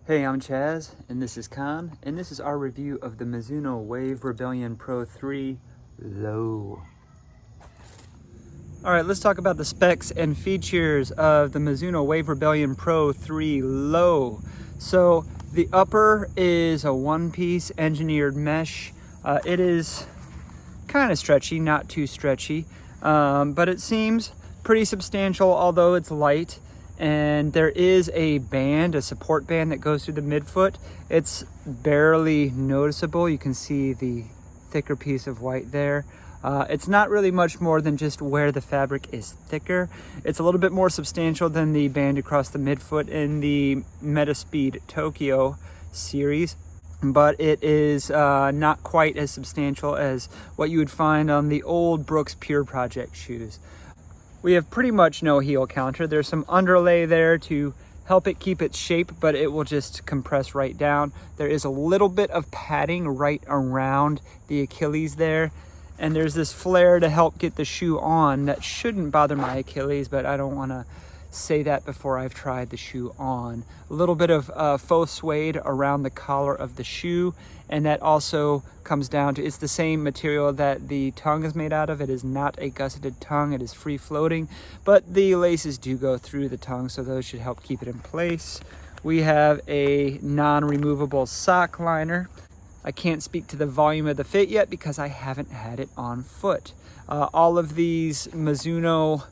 Hey, I'm Chaz, and this is Khan, and this is our review of the Mizuno Wave Rebellion Pro 3 Low. Alright, let's talk about the specs and features of the Mizuno Wave Rebellion Pro 3 Low. So, the upper is a one-piece engineered mesh. It is kind of stretchy, not too stretchy, but it seems pretty substantial, although it's light. And there is a band, a support band that goes through the midfoot. It's barely noticeable. You can see the thicker piece of white there. It's not really much more than just where the fabric is thicker. It's a little bit more substantial than the band across the midfoot in the Metaspeed Tokyo series, but it is not quite as substantial as what you would find on the old Brooks Pure Project shoes. We have pretty much no heel counter. There's some underlay there to help it keep its shape, but it will just compress right down. There is a little bit of padding right around the Achilles there, and there's this flare to help get the shoe on that shouldn't bother my Achilles, but I don't want to say that before I've tried the shoe on. A little bit of faux suede around the collar of the shoe, and that also comes down to, it's the same material that the tongue is made out of. It is not a gusseted tongue, it is free floating, but the laces do go through the tongue, so those should help keep it in place. We have a non-removable sock liner. I can't speak to the volume of the fit yet because I haven't had it on foot. All of these Mizuno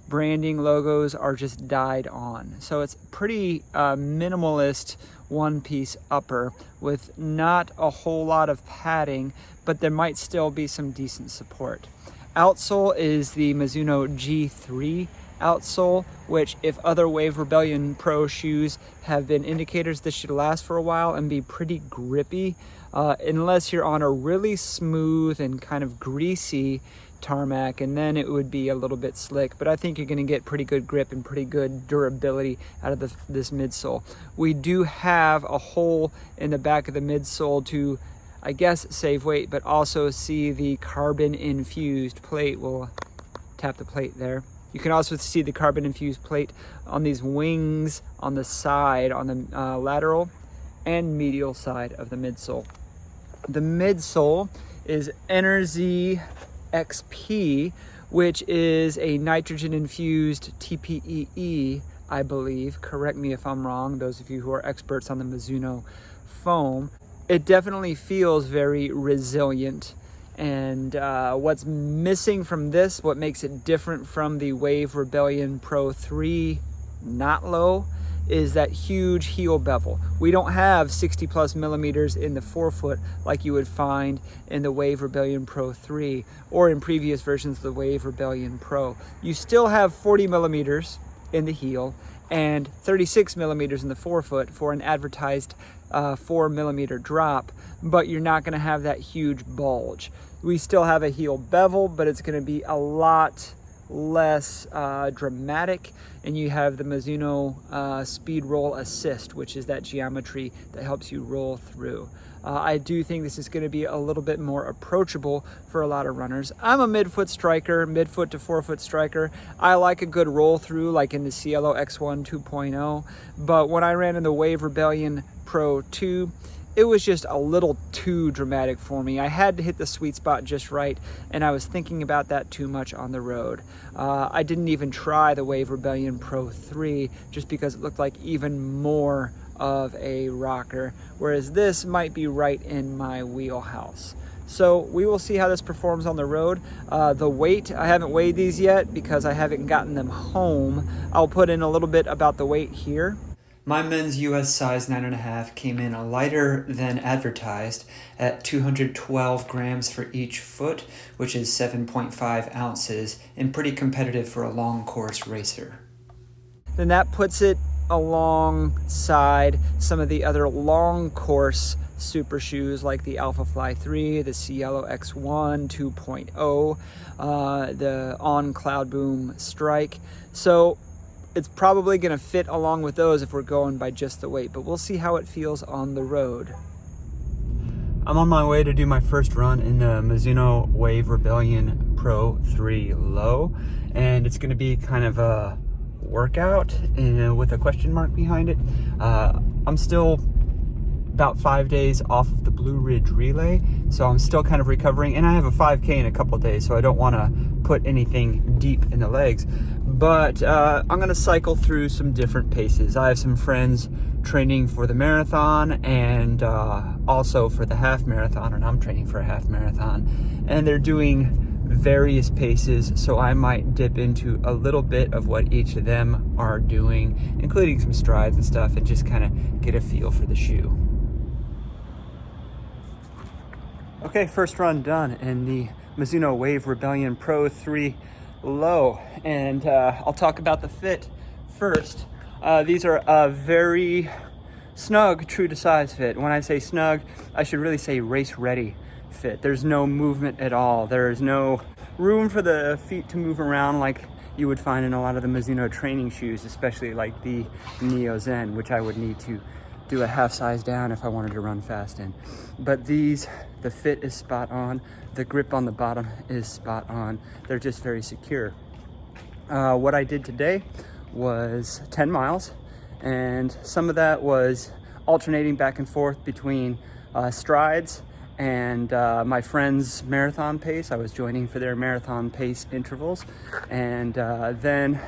branding logos are just dyed on, so it's pretty minimalist one-piece upper with not a whole lot of padding, but there might still be some decent support. Outsole is the Mizuno G3 outsole, which if other Wave Rebellion Pro shoes have been indicators, this should last for a while and be pretty grippy, unless you're on a really smooth and kind of greasy tarmac, and then it would be a little bit slick, but I think you're going to get pretty good grip and pretty good durability out of this midsole. We do have a hole in the back of the midsole to, I guess, save weight, but also see the carbon infused plate. We'll tap the plate there. You can also see the carbon infused plate on these wings on the side, on the lateral and medial side of the midsole. The midsole is Energy XP, which is a nitrogen infused TPEE, I believe. Correct me if I'm wrong, those of you who are experts on the Mizuno foam. It definitely feels very resilient, and what's missing from this, what makes it different from the Wave Rebellion Pro 3 not low, is that huge heel bevel. We don't have 60 plus millimeters in the forefoot like you would find in the Wave Rebellion Pro 3 or in previous versions of the Wave Rebellion Pro. You still have 40 millimeters in the heel and 36 millimeters in the forefoot for an advertised 4 millimeter drop, but you're not going to have that huge bulge. We still have a heel bevel, but it's going to be a lot less dramatic, and you have the Mizuno Speed Roll Assist, which is that geometry that helps you roll through. I do think this is going to be a little bit more approachable for a lot of runners. I'm a midfoot striker, midfoot to forefoot striker. I like a good roll through like in the Cielo X1 2.0, but when I ran in the Wave Rebellion Pro 2, it was just a little too dramatic for me. I had to hit the sweet spot just right, and I was thinking about that too much on the road. I didn't even try the Wave Rebellion Pro 3 just because it looked like even more of a rocker, whereas this might be right in my wheelhouse. So we will see how this performs on the road. The weight, I haven't weighed these yet because I haven't gotten them home. I'll put in a little bit about the weight here. My men's US size 9.5 came in lighter than advertised at 212 grams for each foot, which is 7.5 ounces, and pretty competitive for a long course racer. Then that puts it alongside some of the other long course super shoes like the Alpha Fly 3, the Cielo X1 2.0, the On Cloud Boom Strike. So it's probably going to fit along with those if we're going by just the weight, but we'll see how it feels on the road. I'm on my way to do my first run in the Mizuno Wave Rebellion Pro 3 Low, and it's going to be kind of a workout with a question mark behind it. I'm I'm still about 5 days off of the Blue Ridge Relay, so I'm still kind of recovering, and I have a 5K in a couple of days, so I don't want to put anything deep in the legs. But I'm going to cycle through some different paces. I have some friends training for the marathon and also for the half marathon, and I'm training for a half marathon, and they're doing various paces, so I might dip into a little bit of what each of them are doing, including some strides and stuff, and just kind of get a feel for the shoe. Okay, first run done in the Mizuno Wave Rebellion Pro 3 Low, and I'll talk about the fit first. These are a very snug, true to size fit. When I say snug, I should really say race ready fit. There's no movement at all. There is no room for the feet to move around like you would find in a lot of the Mizuno training shoes, especially like the Neo Zen, which I would need to do a half size down if I wanted to run fast in. But these, the fit is spot on. The grip on the bottom is spot on. They're just very secure. What I did today was 10 miles, and some of that was alternating back and forth between strides and my friend's marathon pace. I was joining for their marathon pace intervals, and then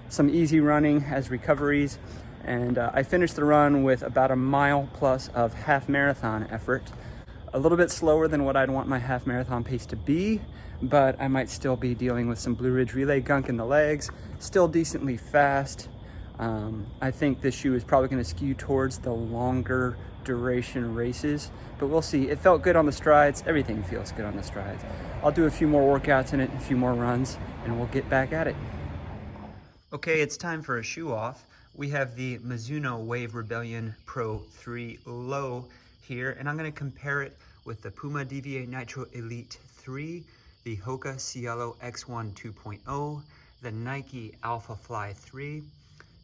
some easy running as recoveries. And I finished the run with about a mile plus of half marathon effort. A little bit slower than what I'd want my half marathon pace to be, but I might still be dealing with some Blue Ridge Relay gunk in the legs. Still decently fast. I think this shoe is probably going to skew towards the longer duration races, but we'll see. It felt good on the strides. Everything feels good on the strides. I'll do a few more workouts in it, a few more runs, and we'll get back at it. Okay, it's time for a shoe off. We have the Mizuno Wave Rebellion Pro 3 Low here, and I'm going to compare it with the Puma DVA Nitro Elite 3, the Hoka Cielo X1 2.0, the Nike Alpha Fly 3,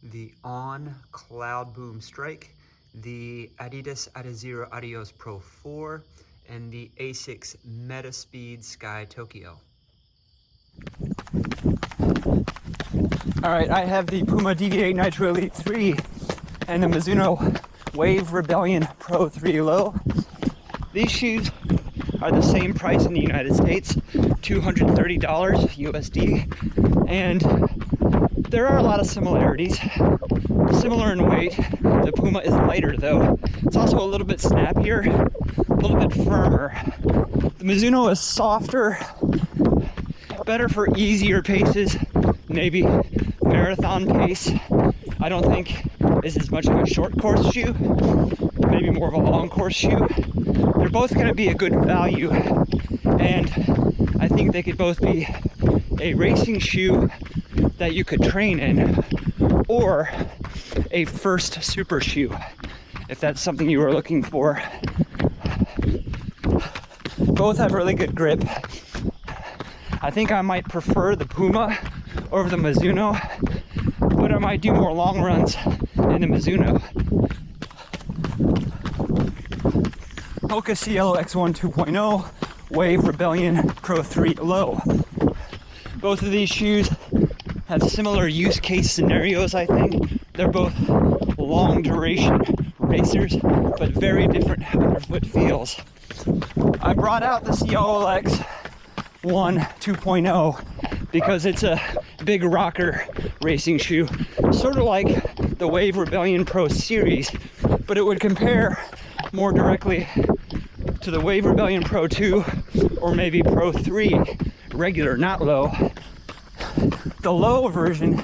the On Cloud Boom Strike, the Adidas Adizero Adios Pro 4, and the Asics Metaspeed Sky Tokyo. All right, I have the Puma DVA Nitro Elite 3 and the Mizuno Wave Rebellion Pro 3 Low. These shoes are the same price in the United States, $230 USD, and there are a lot of similarities. Similar in weight. The Puma is lighter though. It's also a little bit snappier, a little bit firmer. The Mizuno is softer, better for easier paces, maybe marathon pace. I don't think this is much of a short course shoe, maybe more of a long course shoe. They're both going to be a good value, and I think they could both be a racing shoe that you could train in, or a first super shoe, if that's something you were looking for. Both have really good grip. I think I might prefer the Puma over the Mizuno, but I might do more long runs in the Mizuno. Hoka Cielo X1 2.0, Wave Rebellion Pro 3 Low. Both of these shoes have similar use case scenarios, I think. They're both long duration racers, but very different underfoot feels. I brought out the Cielo X1 2.0 because it's a big rocker racing shoe, sort of like the Wave Rebellion Pro series, but it would compare more directly to the Wave Rebellion Pro 2 or maybe Pro 3, regular, not low. The low version,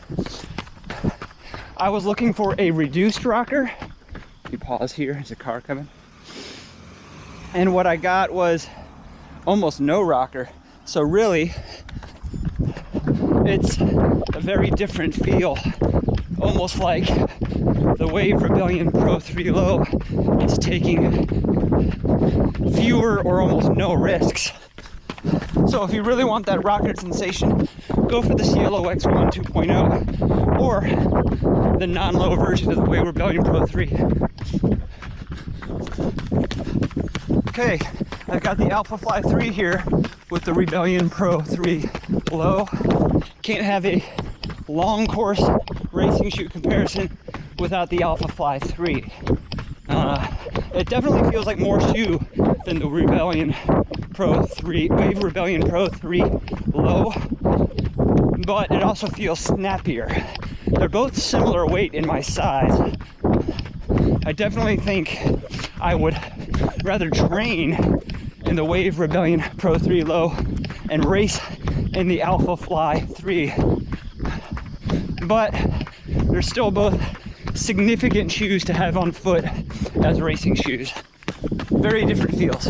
I was looking for a reduced rocker. You pause here, there's a car coming. And what I got was almost no rocker. So really, it's a very different feel, almost like the Wave Rebellion Pro 3 Low is taking fewer or almost no risks. So if you really want that rocker sensation, go for the Cielo X1 2.0 or the non-low version of the Wave Rebellion Pro 3. Okay, I've got the Alpha Fly 3 here with the Rebellion Pro 3 Low. Can't have a long course racing shoe comparison without the Alpha Fly 3. It definitely feels like more shoe than the Rebellion Pro 3, Wave Rebellion Pro 3 Low, but it also feels snappier. They're both similar weight in my size. I definitely think I would rather train in the Wave Rebellion Pro 3 Low and race in the Alpha Fly 3. But they're still both significant shoes to have on foot as racing shoes. Very different feels.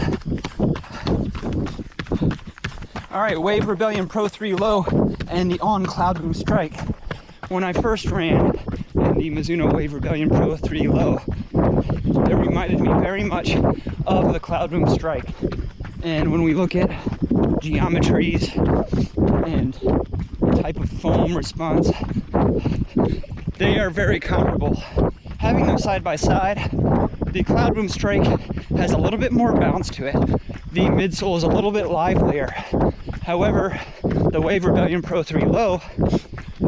All right, Wave Rebellion Pro 3 Low and the On Cloud Boom Strike. When I first ran in the Mizuno Wave Rebellion Pro 3 Low, it reminded me very much of the Cloud Boom Strike. And when we look at geometries and type of foam response, they are very comparable. Having them side by side, the Cloud Boom Strike has a little bit more bounce to it. The midsole is a little bit livelier. However, the Wave Rebellion Pro 3 Low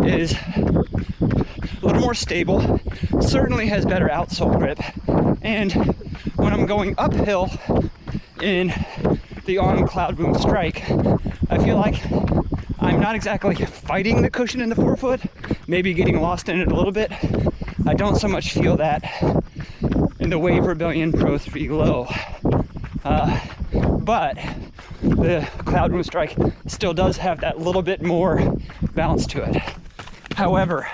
is a little more stable, certainly has better outsole grip, and when I'm going uphill in the On Cloud Boom Strike, I feel like I'm not exactly fighting the cushion in the forefoot, maybe getting lost in it a little bit. I don't so much feel that in the Wave Rebellion Pro 3 Low. But the Cloud Boom Strike still does have that little bit more bounce to it. However,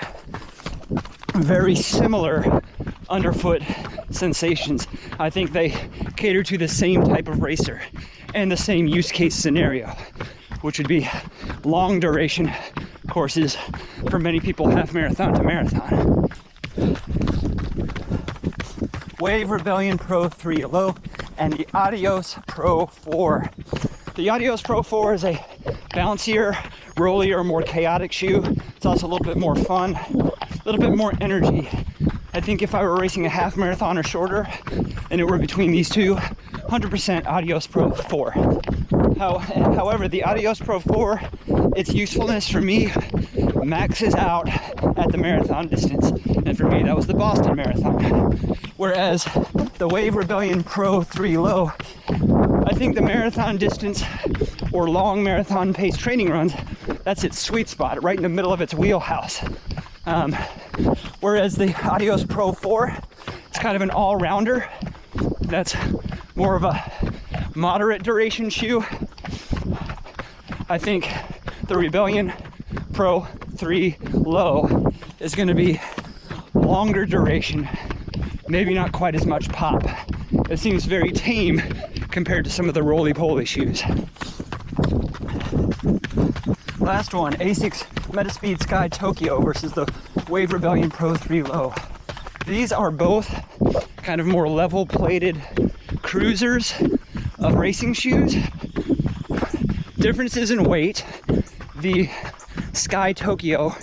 very similar underfoot sensations. I think they cater to the same type of racer and the same use case scenario, which would be long duration courses for many people, half marathon to marathon. Wave Rebellion Pro 3 Low and the Adios Pro 4. The Adios Pro 4 is a bouncier, rollier, more chaotic shoe. It's also a little bit more fun, a little bit more energy. I think if I were racing a half marathon or shorter and it were between these two, 100% Adios Pro 4. However, the Adios Pro 4, its usefulness for me maxes out at the marathon distance. And for me, that was the Boston Marathon. Whereas the Wave Rebellion Pro 3 Low, I think the marathon distance or long marathon pace training runs, that's its sweet spot, right in the middle of its wheelhouse. Whereas the Adios Pro 4, it's kind of an all-rounder. That's more of a moderate duration shoe. I think the Rebellion Pro 3 Low is going to be longer duration, maybe not quite as much pop. It seems very tame compared to some of the roly-poly shoes. Last one, Asics Metaspeed Sky Tokyo versus the Wave Rebellion Pro 3 Low. These are both kind of more level-plated cruisers of racing shoes. Differences in weight. The Sky Tokyo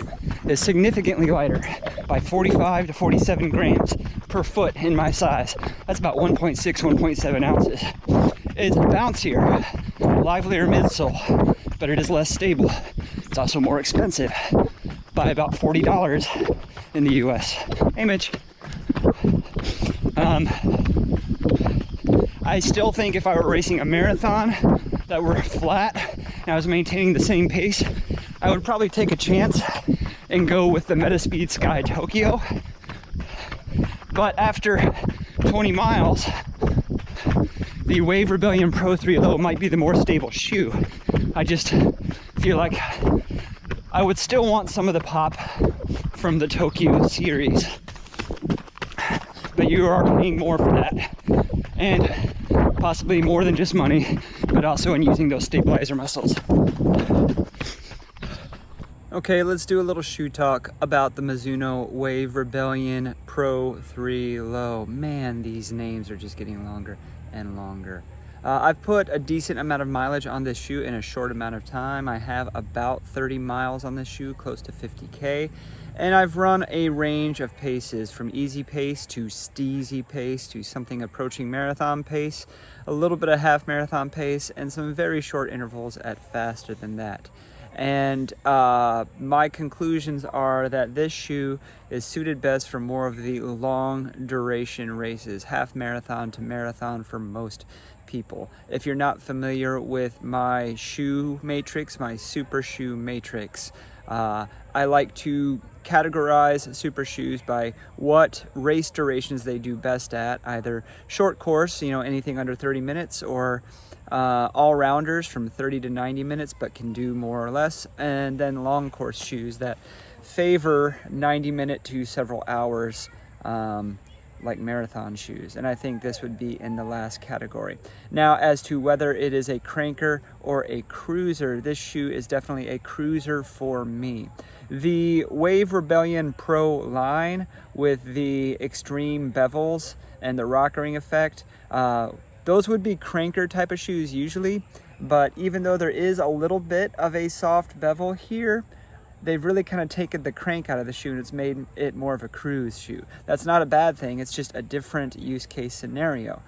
is significantly lighter by 45 to 47 grams per foot in my size. That's about 1.6, 1.7 ounces. It's bouncier, livelier midsole, but it is less stable. It's also more expensive by about $40 in the US. Hey, Mitch. I still think if I were racing a marathon that were flat and I was maintaining the same pace, I would probably take a chance and go with the Metaspeed Sky Tokyo. But after 20 miles, the Wave Rebellion Pro 3 Low might be the more stable shoe. I just feel like I would still want some of the pop from the Tokyo series. But you are paying more for that. And possibly more than just money, but also in using those stabilizer muscles. Okay, let's do a little shoe talk about the Mizuno Wave Rebellion Pro 3 Low. Man, these names are just getting longer and longer. I've put a decent amount of mileage on this shoe in a short amount of time. I have about 30 miles on this shoe, close to 50K. And I've run a range of paces from easy pace to steezy pace to something approaching marathon pace, a little bit of half marathon pace, and some very short intervals at faster than that. And my conclusions are that this shoe is suited best for more of the long duration races, half marathon to marathon for most people. If you're not familiar with my shoe matrix, my super shoe matrix, I like to categorize super shoes by what race durations they do best at, either short course, anything under 30 minutes, or all-rounders from 30 to 90 minutes but can do more or less, and then long course shoes that favor 90-minute to several hours, like marathon shoes. And I think this would be in the last category. Now, as to whether it is a cranker or a cruiser, this shoe is definitely a cruiser for me. The Wave Rebellion Pro line with the extreme bevels and the rockering effect, those would be cranker type of shoes usually, but even though there is a little bit of a soft bevel here, they've really kind of taken the crank out of the shoe and it's made it more of a cruise shoe. That's not a bad thing, it's just a different use case scenario.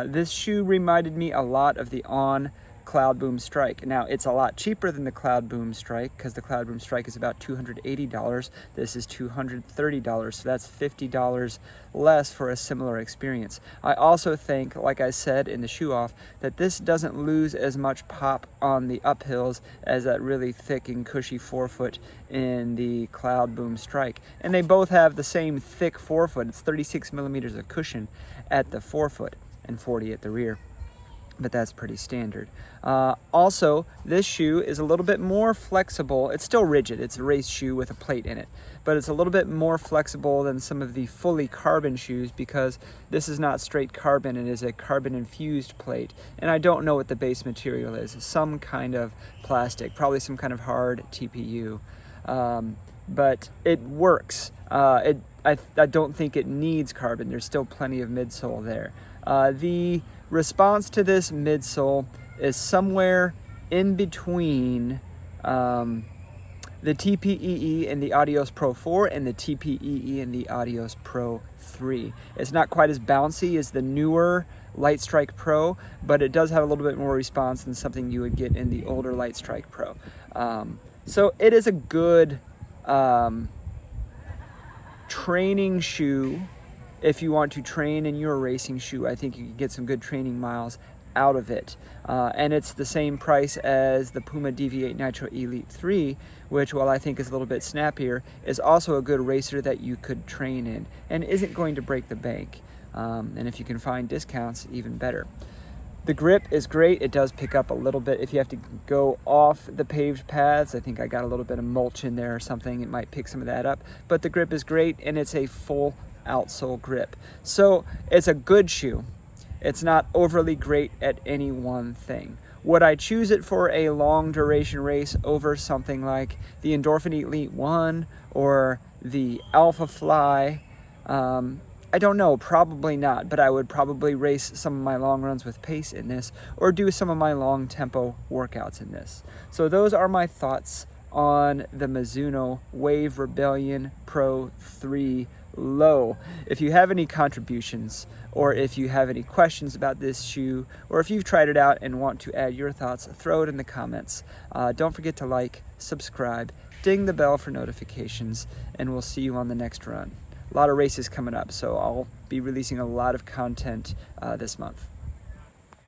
This shoe reminded me a lot of the On Cloud Boom Strike. Now, it's a lot cheaper than the Cloud Boom Strike because the Cloud Boom Strike is about $280. This is $230, so that's $50 less for a similar experience. I also think, like I said in the shoe off, that this doesn't lose as much pop on the uphills as that really thick and cushy forefoot in the Cloud Boom Strike. And they both have the same thick forefoot. It's 36 millimeters of cushion at the forefoot and 40 at the rear, but that's pretty standard. Also, this shoe is a little bit more flexible. It's still rigid. It's a race shoe with a plate in it, but it's a little bit more flexible than some of the fully carbon shoes because this is not straight carbon. It is a carbon infused plate, and I don't know what the base material is. Some kind of plastic, probably some kind of hard TPU, but it works. I don't think it needs carbon. There's still plenty of midsole there. The response to this midsole is somewhere in between the TPEE and the Adios Pro 4 and the TPEE and the Adios Pro 3. It's not quite as bouncy as the newer Light Strike Pro, but it does have a little bit more response than something you would get in the older Light Strike Pro. So it is a good training shoe. If you want to train in your racing shoe, I think you can get some good training miles out of it. And it's the same price as the Puma DV8 Nitro Elite 3, which, while I think is a little bit snappier, is also a good racer that you could train in and isn't going to break the bank. And if you can find discounts, even better. The grip is great. It does pick up a little bit if you have to go off the paved paths. I think I got a little bit of mulch in there or something. It might pick some of that up. But the grip is great, and it's a full outsole grip. So it's a good shoe. It's not overly great at any one thing. Would I choose it for a long duration race over something like the Endorphin Elite 1 or the Alpha Fly? I don't know, probably not, but I would probably race some of my long runs with pace in this or do some of my long tempo workouts in this. So those are my thoughts on the Mizuno Wave Rebellion Pro 3 Low. If you have any contributions, or if you have any questions about this shoe, or if you've tried it out and want to add your thoughts, throw it in the comments. Don't forget to like, subscribe, ding the bell for notifications, and we'll see you on the next run. A lot of races coming up, so I'll be releasing a lot of content this month.